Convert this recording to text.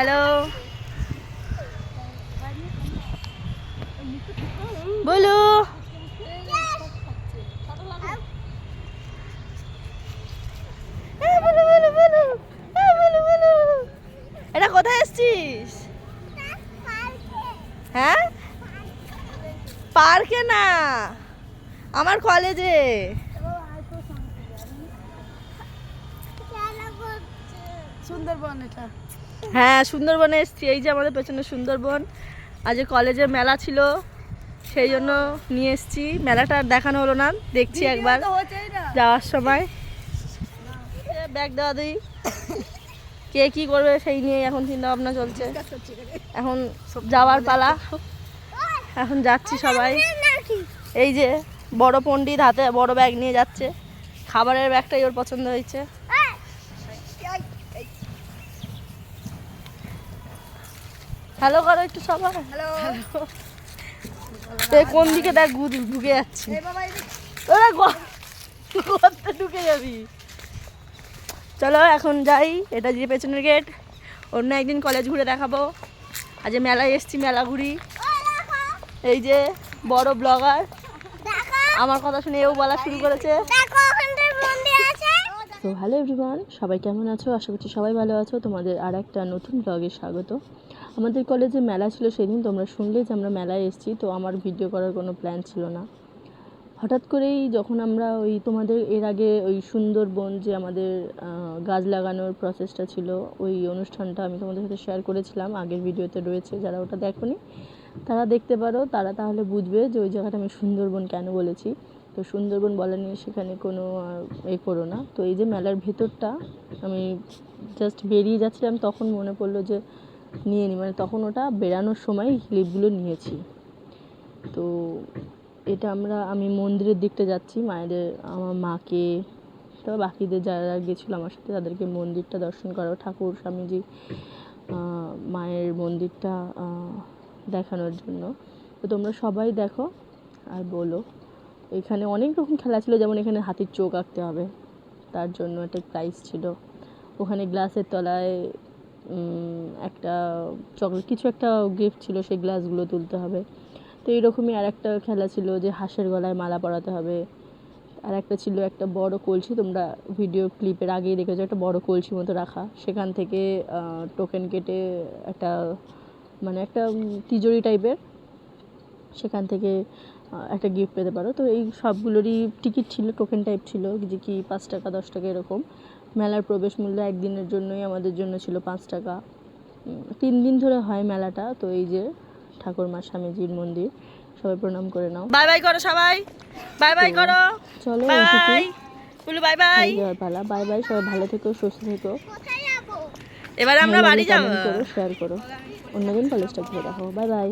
Hello বলু এটা কোথায় এসছিস? হ্যাঁ, পার্কে না, আমার কলেজে। সুন্দরবন এটা। হ্যাঁ, সুন্দরবনে এসছি। এই যে আমাদের পেছনে সুন্দরবন। আজ কলেজে মেলা ছিল, সেই জন্য নিয়ে এসছি। মেলাটা আর দেখানো হলো না, দেখছি একবার যাওয়ার সময়। ব্যাগ দেওয়া দিই, কে কি করবে সেই নিয়ে এখন চিন্তা ভাবনা চলছে। এখন যাওয়ার পালা, এখন যাচ্ছি সবাই। এই যে বড় পণ্ডিত হাতে বড় ব্যাগ নিয়ে যাচ্ছে, খাবারের ব্যাগটাই ওর পছন্দ হয়েছে। হ্যালো করো একটু সবাই। কোন দিকে দেখ ঢুকে যাচ্ছে, ঢুকে যাবি। চলো এখন যাই, এটা যে পেছনের গেট। অন্য একদিন কলেজ ঘুরে দেখাবো। আজ মেলায় এসছি, মেলা ঘুরি। এই যে বড় ব্লগার, আমার কথা শুনে এও বলা শুরু করেছে। তো হ্যালো এভরিওয়ান, সবাই কেমন আছো? আশা করছি সবাই ভালো আছো। তোমাদের আর একটা নতুন ব্লগে স্বাগত। আমাদের কলেজে মেলা ছিল সেদিন, তোমরা শুনলে যে আমরা মেলায় এসেছি। তো আমার ভিডিও করার কোনো প্ল্যান ছিল না। হঠাৎ করেই যখন আমরা ওই তোমাদের এর আগে ওই সুন্দরবন যে আমাদের গাছ লাগানোর প্রসেসটা ছিল, ওই অনুষ্ঠানটা আমি তোমাদের সাথে শেয়ার করেছিলাম, আগের ভিডিওতে রয়েছে। যারা ওটা দেখোনি তারা দেখতে পারো, তারা তাহলে বুঝবে যে ওই জায়গাটা আমি সুন্দরবন কেন বলেছি। তো সুন্দরবন বলা নিয়ে সেখানে কোনো করো না। তো এই যে মেলার ভেতরটা আমি জাস্ট বেরিয়ে যাচ্ছিলাম, তখন মনে পড়লো যে নিয়ে নিই, মানে তখন ওটা বেরানোর সময় ক্লিপগুলো নিয়েছি। তো এটা আমি মন্দিরের দিকটা যাচ্ছি, মায়েদের, আমার মাকে, তো বাকিদের যারা গেছিলো আমার সাথে তাদেরকে মন্দিরটা দর্শন করা, ঠাকুর স্বামীজি মায়ের মন্দিরটা দেখানোর জন্য। তো তোমরা সবাই দেখো আর বলো। এখানে অনেক রকম খেলা ছিল, যেমন এখানে হাতির চোখ আঁকতে হবে, তার জন্য একটা প্রাইজ ছিল। ওখানে গ্লাসের তলায় একটা চকলেট কিছু একটা গিফট ছিল, সেই গ্লাসগুলো তুলতে হবে। তো এইরকমই আর একটা খেলা ছিল যে হাঁসের গলায় মালা পরাতে হবে। আর একটা ছিল একটা বড় কলসি, তোমরা ভিডিও ক্লিপের আগেই দেখেছো, একটা বড় কলসি মতো রাখা, সেখান থেকে টোকেন কেটে একটা মানে একটা তিজোরি টাইপের, সেখান থেকে একটা গিফট পেতে পারো। তো এই সবগুলোরই টিকিট ছিল, টোকেন টাইপ ছিল, যে কি 5 টাকা 10 টাকা এরকম। মেলার প্রবেশ মূল্য একদিনের জন্যই আমাদের জন্য ছিল 5 টাকা। 3 দিন ধরে হয় মেলাটা। তো এই যে ঠাকুরমা স্বামীজির মন্দির, সবাই প্রণাম করে নাও। বাই বাই করো সবাই, বাই বাই করো। চলো বাই বলো, বাই বাই। পালা, বাই বাই। সবাই ভালো থেকো, সুস্থ থেকো। এবার আমরা বাড়ি যাব। কমেন্ট করো, শেয়ার করো। অন্যদিন কলেজটা ঘুরে দেখো। Bye bye.